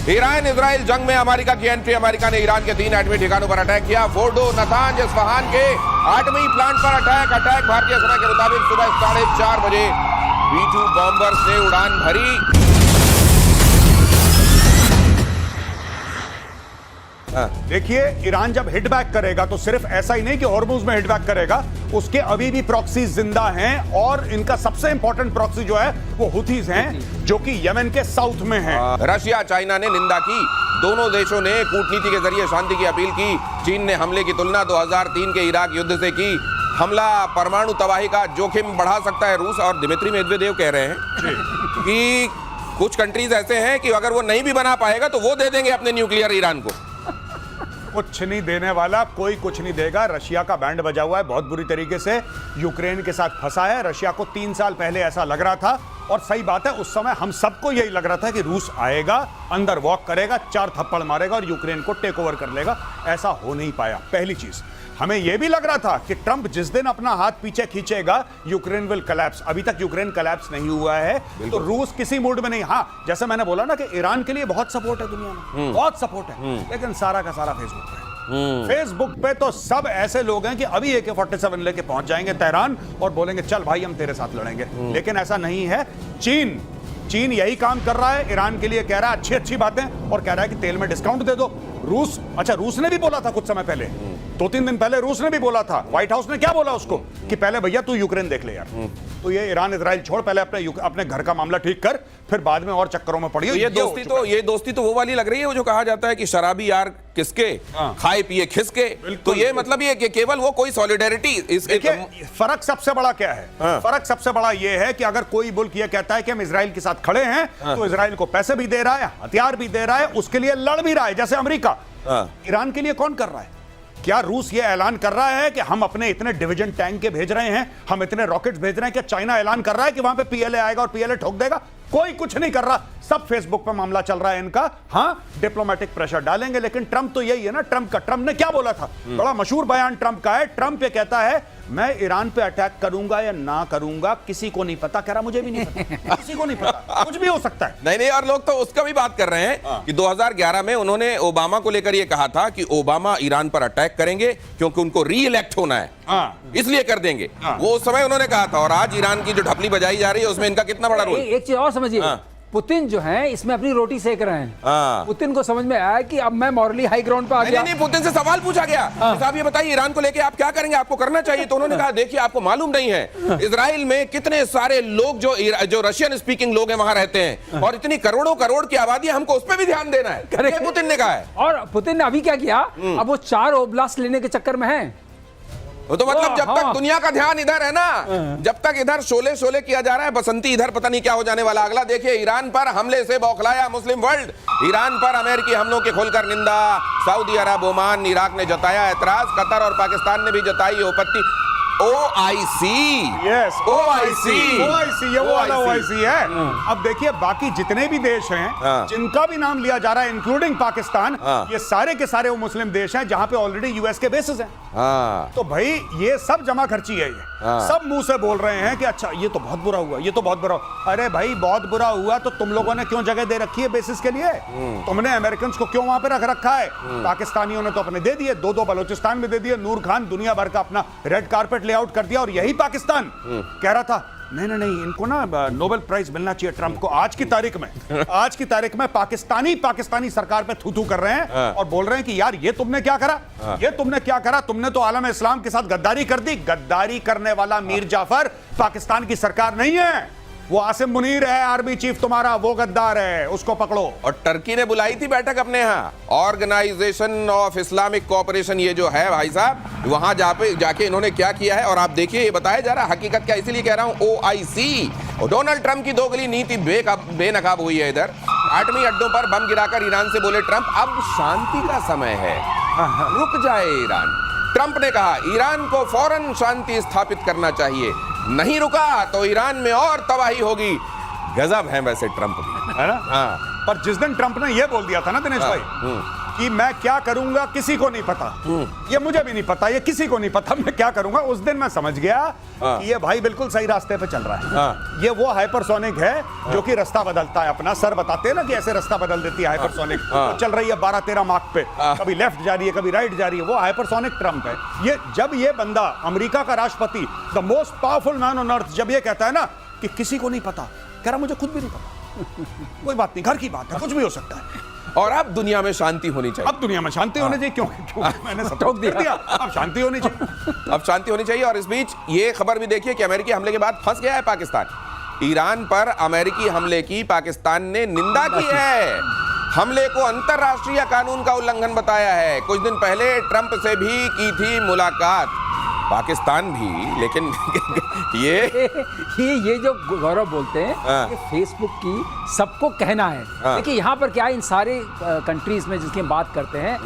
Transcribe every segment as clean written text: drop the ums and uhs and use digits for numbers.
Iran Israel जंग में America की एंट्री। अमेरिका ने ईरान के 3 एटमी ठिकानों पर अटैक किया। फोर्डो, नतांज, इस्फहान के एटमी प्लांट पर अटैक भारतीय समय के मुताबिक सुबह 4:30 बजे B-2 बॉम्बर्स ने उड़ान भरी। देखिए, ईरान जब हिट बैक करेगा तो सिर्फ ऐसा ही नहीं कि हॉर्मुज में हिट बैक करेगा, उसके अभी भी प्रॉक्सी जिंदा हैं और इनका सबसे इंपॉर्टेंट प्रॉक्सी जो है वो हुथीज हैं, जो कि यमन के साउथ में हैं। रशिया, चाइना ने निंदा की। दोनों देशों ने कूटनीति के जरिए शांति की अपील की। चीन ने हमले की तुलना 2003 के इराक युद्ध से की। हमला परमाणु तबाही का जोखिम बढ़ा सकता है। रूस और दिमित्री मेदवेदेव कह रहे हैं कि कुछ कंट्रीज ऐसे हैं कि अगर वो नहीं भी बना पाएगा तो वो दे देंगे अपने न्यूक्लियर ईरान को। कुछ नहीं देने वाला, कोई कुछ नहीं देगा। रशिया का बैंड बजा हुआ है बहुत बुरी तरीके से, यूक्रेन के साथ फंसा है। रशिया को 3 साल पहले ऐसा लग रहा था, और सही बात है, उस समय हम सबको यही लग रहा था कि रूस आएगा, अंदर वॉक करेगा, 4 थप्पड़ मारेगा और यूक्रेन को टेक ओवर कर लेगा। ऐसा हो नहीं पाया। पहली चीज, हमें यह भी लग रहा था कि ट्रंप जिस दिन अपना हाथ पीछे खींचेगा यूक्रेन विल कोलैप्स। अभी तक यूक्रेन कोलैप्स नहीं हुआ है, तो रूस किसी मूड में नहीं। हाँ, जैसे मैंने बोला ना कि ईरान के लिए बहुत सपोर्ट है दुनिया में, बहुत सपोर्ट है, लेकिन सारा का सारा फेसबुक पे है। फेसबुक पे तो सब ऐसे लोग हैं कि अभी AK-47 लेके पहुंच जाएंगे तेहरान और बोलेंगे चल भाई हम तेरे साथ लड़ेंगे। लेकिन ऐसा नहीं है। चीन यही काम कर रहा है, ईरान के लिए कह रहा है अच्छी अच्छी बातें और कह रहा है कि तेल में डिस्काउंट दे दो। रूस ने भी बोला था कुछ समय पहले, 2-3 दिन पहले रूस ने भी बोला था। व्हाइट हाउस ने क्या बोला उसको कि पहले भैया तू यूक्रेन देख ले यार। तो ये ईरान इजराइल छोड़, पहले अपने घर का मामला ठीक कर, फिर बाद में और चक्करों में पड़ियो। ये दोस्ती तो वो वाली लग रही है वो जो कहा जाता है कि शराबी यार किसके, खाए पिए खिसके। तो ये मतलब ये कि केवल वो कोई सॉलिडेरिटी। फर्क सबसे बड़ा क्या है? फर्क सबसे बड़ा ये है कि अगर कोई मुल्क ये कहता है कि हम इजराइल के साथ खड़े हैं, तो इजराइल को पैसे भी दे रहा है, हथियार भी दे रहा है, उसके लिए लड़ भी रहा है, जैसे अमेरिका। ईरान के लिए कौन कर रहा है? क्या रूस ये ऐलान कर रहा है कि हम अपने इतने डिवीजन टैंक के भेज रहे हैं, हम इतने रॉकेट्स भेज रहे हैं? क्या चाइना ऐलान कर रहा है कि वहां पे PLA आएगा और PLA ठोक देगा? कोई कुछ नहीं कर रहा। सब फेसबुक पे मामला चल रहा है इनका। हाँ, डिप्लोमेटिक प्रेशर डालेंगे, लेकिन ट्रंप तो यही है ना। ट्रंप ने क्या बोला था? बड़ा मशहूर बयान ट्रंप का है। ट्रंप ये कहता है मैं ईरान पे अटैक करूंगा या ना करूंगा किसी को नहीं पता। कह रहा मुझे भी नहीं पता, किसी को नहीं पता, कुछ भी हो सकता है। नहीं, और लोग तो उसका भी बात कर रहे हैं कि 2011 में उन्होंने ओबामा को लेकर यह कहा था कि ओबामा ईरान पर अटैक करेंगे क्योंकि उनको री-इलेक्ट होना है, इसलिए कर देंगे। वो उस समय उन्होंने कहा था। और आज ईरान की जो ढपली बजाई जा रही है उसमें इनका कितना बड़ा रोल। एक चीज और समझिए, पुतिन जो है इसमें अपनी रोटी सेक रहे हैं। पुतिन को समझ में आया कि अब मैं मॉरली हाई ग्राउंड पर आ गया। नहीं, पुतिन से सवाल पूछा गया, साहब ये बताइए ईरान को लेके आप क्या करेंगे, आपको करना चाहिए। तो उन्होंने कहा देखिए आपको मालूम नहीं है इजराइल में कितने सारे लोग जो रशियन स्पीकिंग लोग हैं वहां रहते हैं, और इतनी करोड़ों करोड़ की आबादी है, हमको उस पर भी ध्यान देना है। पुतिन ने कहा है। और पुतिन ने अभी क्या किया, अब वो 4 ओब्लास्ट लेने के चक्कर में है। तो मतलब जब तक दुनिया का ध्यान इधर है ना, जब तक इधर शोले किया जा रहा है, बसंती इधर पता नहीं क्या हो जाने वाला। अगला देखिए, ईरान पर हमले से बौखलाया मुस्लिम वर्ल्ड। ईरान पर अमेरिकी हमलों की खुलकर निंदा। सऊदी अरब, ओमान, इराक ने जताया एतराज। कतर और पाकिस्तान ने भी जताई आपत्ति। OIC, यस, OIC, ये वो वाला OIC है। अब देखिए बाकी जितने भी देश हैं जिनका भी नाम लिया जा रहा है, इंक्लूडिंग पाकिस्तान, ये सारे के सारे वो मुस्लिम देश हैं जहां पे ऑलरेडी यूएस के बेसिस हैं। तो भाई ये सब जमा खर्ची है। ये सब मुंह से बोल रहे हैं कि अच्छा ये तो बहुत बुरा हुआ, ये तो बहुत बुरा हुआ। अरे भाई बहुत बुरा हुआ तो तुम लोगों ने क्यों जगह दे रखी है बेसिस के लिए? तुमने अमेरिकन को क्यों वहां पे रख रखा है? पाकिस्तानियों ने तो अपने दे दिए, 2 बलूचिस्तान में दे दिए। नूर खान दुनिया भर का अपना रेड कारपेट लेआउट कर दिया। और यही पाकिस्तान कह रहा था नहीं, इनको ना नोबेल प्राइज मिलना चाहिए ट्रंप को। आज की तारीख में पाकिस्तानी सरकार पे थू कर रहे हैं और बोल रहे हैं कि यार ये तुमने क्या करा, तुमने तो आलम इस्लाम के साथ गद्दारी कर दी। गद्दारी करने वाला मीर जाफर पाकिस्तान की सरकार नहीं है, वो आसिम मुनीर है, आर्मी चीफ तुम्हारा, वो गद्दार है, उसको पकड़ो। और टर्की ने बुलाई थी बैठक अपने यहाँ, ऑर्गेनाइजेशन ऑफ इस्लामिक कोऑपरेशन, ये जो है भाई साहब, वहां जाके इन्होंने क्या किया है। और आप देखिए ये बताया जा रहा है हकीकत क्या, इसीलिए कह रहा हूं OIC। और डोनाल्ड ट्रंप की दोगली नीति बेनकाब हुई है। इधर एटमी अड्डों पर बम गिराकर ईरान से बोले ट्रंप अब शांति का समय है, रुक जाए ईरान। ट्रंप ने कहा ईरान को फौरन शांति स्थापित करना चाहिए, नहीं रुका तो ईरान में और तबाही होगी। गजब है वैसे ट्रंप भी, है ना। हाँ। पर जिस दिन ट्रंप ने यह बोल दिया था ना दिनेश भाई कि मैं क्या करूंगा किसी को नहीं पता, ये मुझे भी नहीं पता, ये किसी को नहीं पता मैं क्या करूंगा, उस दिन मैं समझ गया कि ये भाई बिल्कुल सही रास्ते पे चल रहा है। ये वो हाइपरसोनिक है जो कि रास्ता बदलता है अपना, सर बताते हैं ना कि ऐसे रास्ता बदल देती है हाइपरसोनिक, तो चल रही है 12-13 मार्क पे, कभी लेफ्ट जा रही है कभी राइट जा रही है, वो हाइपरसोनिक ट्रंप है। ये जब ये बंदा अमेरिका का राष्ट्रपति, the most powerful man on earth, जब ये कहता है ना कि किसी को नहीं पता, कह रहा मुझे खुद भी नहीं पता, कोई बात नहीं, घर की बात है, कुछ भी हो सकता है, और अब दुनिया में शांति होनी चाहिए। अब दुनिया में शांति होनी चाहिए, क्यों मैंने सब टोक दिया, अब शांति होनी चाहिए, अब शांति होनी चाहिए। और इस बीच ये खबर भी देखिए कि अमेरिकी हमले के बाद फंस गया है पाकिस्तान। ईरान पर अमेरिकी हमले की पाकिस्तान ने निंदा की है, हमले को अंतर्राष्ट्रीय कानून का उल्लंघन बताया है। कुछ दिन पहले ट्रंप से भी की थी मुलाकात पाकिस्तान भी, लेकिन ये जो गौरव बोलते हैं कि फेसबुक की सबको कहना है, देखिए यहाँ पर क्या है, इन सारे कंट्रीज में जिसकी हम बात करते हैं,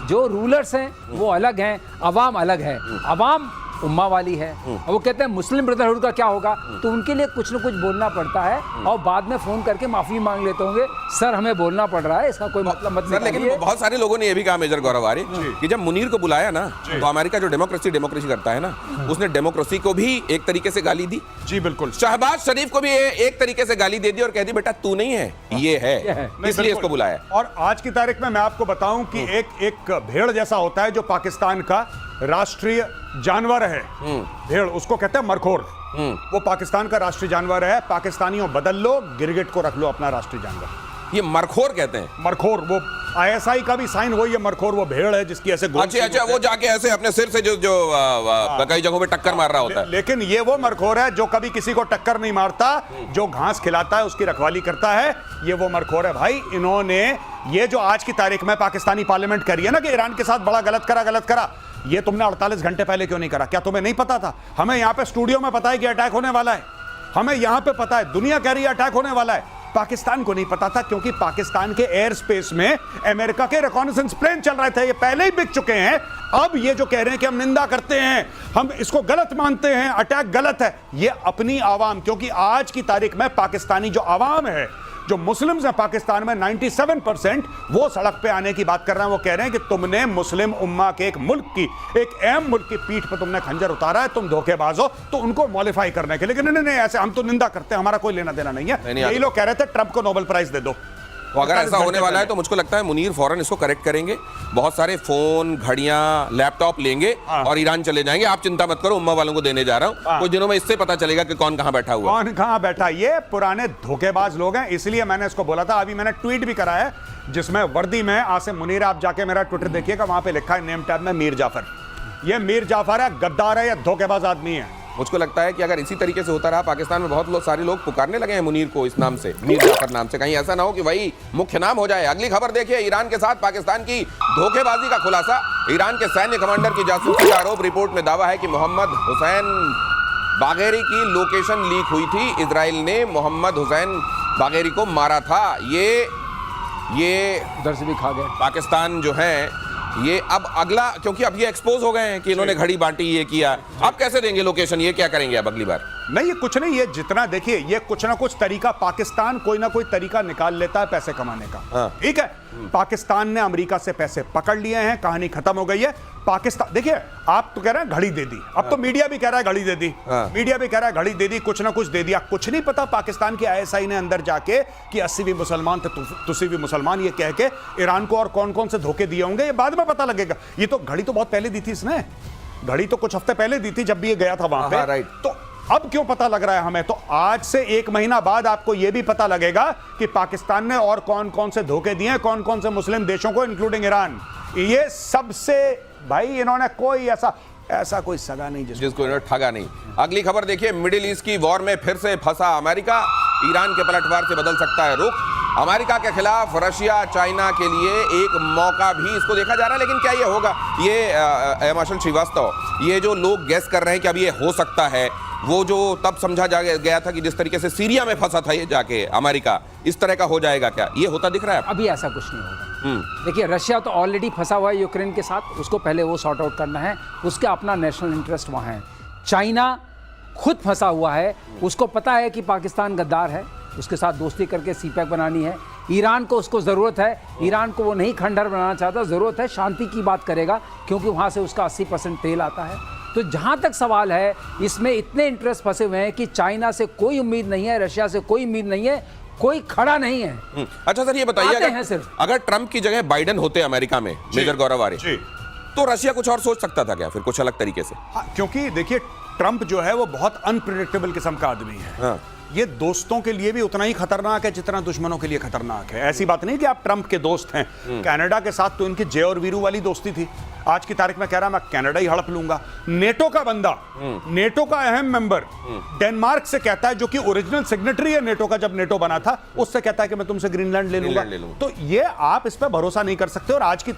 जो रूलर्स हैं वो अलग हैं, अवाम अलग है, अवाम उम्मा वाली है, और वो कहते हैं मुस्लिम ब्रदरहुड का क्या होगा, तो उनके लिए कुछ न कुछ बोलना पड़ता है, और बाद में फोन करके माफी मांग लेते होंगे, सर हमें बोलना पड़ रहा है, इसका कोई मतलब मत सर। लेकिन बहुत सारे लोगों ने ये भी कहा मेजर गौरव आर्य कि जब मुनीर को बुलाया ना, तो अमेरिका जो डेमोक्रेसी करता है ना, उसने डेमोक्रेसी को भी एक तरीके से गाली दी। जी बिल्कुल। शहबाज शरीफ को भी एक तरीके से गाली दे दी और कह दी बेटा तू नहीं है, ये है, इसलिए इसको बुलाया। और आज की तारीख में मैं आपको बताऊं कि एक भेड़ जैसा होता है जो पाकिस्तान का राष्ट्रीय जानवर है, भेड़, उसको कहते हैं मरखोर, वो पाकिस्तान का राष्ट्रीय जानवर है। पाकिस्तानियों बदल लो, गिरगिट को रख लो अपना राष्ट्रीय जानवर। ये मरखोर कहते हैं, मरखोर, वो आईएसआई का भी साइन वही है, मरखोर, वो भेड़ है जिसकी ऐसे अच्छा, वो जाके ऐसे अपने सिर से जो कई जगहों पे टक्कर मार रहा होता है। लेकिन ये वो मरखोर है जो कभी किसी को टक्कर नहीं मारता, जो घास खिलाता है उसकी रखवाली करता है, ये वो मरखोर है भाई। इन्होंने ये जो आज की तारीख में पाकिस्तानी पार्लियामेंट करी है ना कि ईरान के साथ बड़ा गलत करा, ये तुमने 48 घंटे पहले क्यों नहीं करा? क्या तुम्हें नहीं पता था? हमें यहां पे स्टूडियो में पता है कि अटैक होने वाला है, हमें यहां पे पता है, दुनिया कह रही है अटैक होने वाला है, पाकिस्तान को नहीं पता था, क्योंकि पाकिस्तान के एयर स्पेस में अमेरिका के रिकॉनेसेंस प्लेन चल रहे थे, ये पहले ही बिक चुके हैं। अब ये जो कह रहे हैं कि हम निंदा करते हैं, हम इसको गलत मानते हैं, अटैक गलत है, ये अपनी आवाम, क्योंकि आज की तारीख में पाकिस्तानी जो आवाम है, जो मुस्लिम्स हैं पाकिस्तान में 97%, वो सड़क पे आने की बात कर रहे हैं। वो कह रहे हैं कि तुमने मुस्लिम उम्मा के एक मुल्क की, एक अहम मुल्क की पीठ पे तुमने खंजर उतारा है, तुम धोखेबाज हो, तो उनको मॉडिफाई करने के लिए, लेकिन नहीं, ऐसे हम तो निंदा करते हैं, हमारा कोई लेना देना नहीं है। यही लोग कह रहे थे ट्रंप को नोबेल प्राइज दे दो। तो अगर ऐसा होने वाला है तो मुझको लगता है मुनीर फौरन इसको करेक्ट करेंगे, बहुत सारे फोन, घड़ियां, लैपटॉप लेंगे और ईरान चले जाएंगे। आप चिंता मत करो, उम्मा वालों को देने जा रहा हूं, कुछ दिनों में इससे पता चलेगा कि कौन कहां बैठा हुआ, कौन कहां बैठा। ये पुराने धोखेबाज लोग हैं, इसलिए मैंने इसको बोला था। अभी मैंने ट्वीट भी करा है जिसमें वर्दी में आसिम मुनीर, आप जाके मेरा ट्विटर देखिएगा, वहां पे लिखा है नेम टैब में मीर जाफर। ये मीर जाफर है, गद्दार है या धोखेबाज आदमी है। मुझको लगता है कि अगर इसी तरीके से होता रहा, पाकिस्तान में बहुत सारे लोग पुकारने लगे हैं मुनीर को इस नाम से, मीर जाफर नाम से, कहीं ऐसा ना हो कि वही मुख्य नाम हो जाए। अगली खबर देखिए, ईरान के साथ पाकिस्तान की धोखेबाजी का खुलासा। ईरान के सैन्य कमांडर की जासूसी का आरोप, रिपोर्ट में दावा है कि मोहम्मद हुसैन बागेरी की लोकेशन लीक हुई थी, इजराइल ने मोहम्मद हुसैन बागेरी को मारा था। ये उधर से भी खा गए पाकिस्तान जो है, ये अब अगला, क्योंकि अब ये एक्सपोज हो गए हैं कि इन्होंने घड़ी बांटी, ये किया, अब कैसे देंगे लोकेशन, ये क्या करेंगे अब अगली बार? नहीं, ये कुछ नहीं, ये जितना देखिए, ये कुछ ना कुछ तरीका, पाकिस्तान कोई ना कोई तरीका निकाल लेता है पैसे कमाने का। ठीक है, पाकिस्तान ने अमेरिका से पैसे पकड़ लिए हैं, कहानी खत्म हो गई है। पाकिस्तान, देखिए, आप तो कह रहे हैं घड़ी दे दी, अब तो मीडिया भी कह रहा है घड़ी दे दी, मीडिया भी कह रहा है घड़ी दे दी, कुछ ना कुछ दे दिया। कुछ नहीं पता पाकिस्तान की आईएसआई ने अंदर जाके कि 80 भी मुसलमान थे, तुसी भी मुसलमान, ये कह के ईरान को और कौन कौन से धोखे दिए होंगे, ये बाद में पता लगेगा। ये तो घड़ी तो बहुत पहले दी थी इसने, घड़ी तो कुछ हफ्ते पहले दी थी जब भी ये गया था वहां पे। राइट। तो अब क्यों पता लग रहा है हमें? तो आज से 1 महीना बाद आपको यह भी पता लगेगा कि पाकिस्तान ने और कौन कौन से धोखे दिए, कौन कौन से मुस्लिम देशों को, इंक्लूडिंग ईरान। ये सबसे, भाई इन्होंने कोई ऐसा कोई सगा नहीं जिसको इन्होंने ठगा नहीं। अगली खबर देखिए, मिडिल ईस्ट की वॉर में फिर से फंसा अमेरिका, ईरान के पलटवार से बदल सकता है रुख। अमेरिका के खिलाफ रशिया, चाइना के लिए एक मौका भी इसको देखा जा रहा है, लेकिन क्या ये होगा? ये मार्शल श्रीवास्तव, ये जो लोग गैस कर रहे हैं कि अब ये हो सकता है, वो जो तब समझा गया था कि जिस तरीके से सीरिया में फंसा था ये जाके अमेरिका, इस तरह का हो जाएगा क्या? ये होता दिख रहा है? अभी ऐसा कुछ नहीं होगा। देखिए, रशिया तो ऑलरेडी फंसा हुआ है यूक्रेन के साथ, उसको पहले वो सॉर्ट आउट करना है, उसका अपना नेशनल इंटरेस्ट वहाँ है। चाइना खुद फंसा हुआ है, उसको पता है कि पाकिस्तान गद्दार है, उसके साथ दोस्ती करके सीपैक बनानी है। ईरान को उसको ज़रूरत है, ईरान को वो नहीं खंडहर बनाना चाहता, ज़रूरत है शांति की बात करेगा क्योंकि वहाँ से उसका 80% तेल आता है। तो जहाँ तक सवाल है, इसमें इतने इंटरेस्ट फंसे हुए हैं कि चाइना से कोई उम्मीद नहीं है, रशिया से कोई उम्मीद नहीं है, कोई खड़ा नहीं है। अच्छा सर, ये बताइए आते हैं सिर्फ। अगर ट्रंप की जगह बाइडेन होते अमेरिका में, मेजर गौरव आर्य, जी। तो रशिया कुछ और सोच सकता था क्या, फिर कुछ अलग तरीके से? हाँ, क्योंकि देखिए ट्रंप जो है वो बहुत अनप्रिडिक्टेबल किस्म का आदमी है। हाँ। ये दोस्तों के लिए भी उतना ही खतरनाक है जितना दुश्मनों के लिए खतरनाक है। ऐसी बात नहीं कि आप ट्रंप के दोस्त हैं। कनाडा के साथ तो इनकी जय और वीरू वाली दोस्ती थी। आज की तारीख में कह रहा मैं कनाडा ही हड़प लूंगा। नेटो का बंदा, नेटो का अहम मेंबर डेनमार्क से कहता है, जो कि ओरिजिनल सिग्नेटरी है नेटो का जब नेटो बना था, उससे कहता है कि मैं तुमसे ग्रीनलैंड ले लूंगा। तो ये आप इस पर भरोसा नहीं कर सकते। और आज की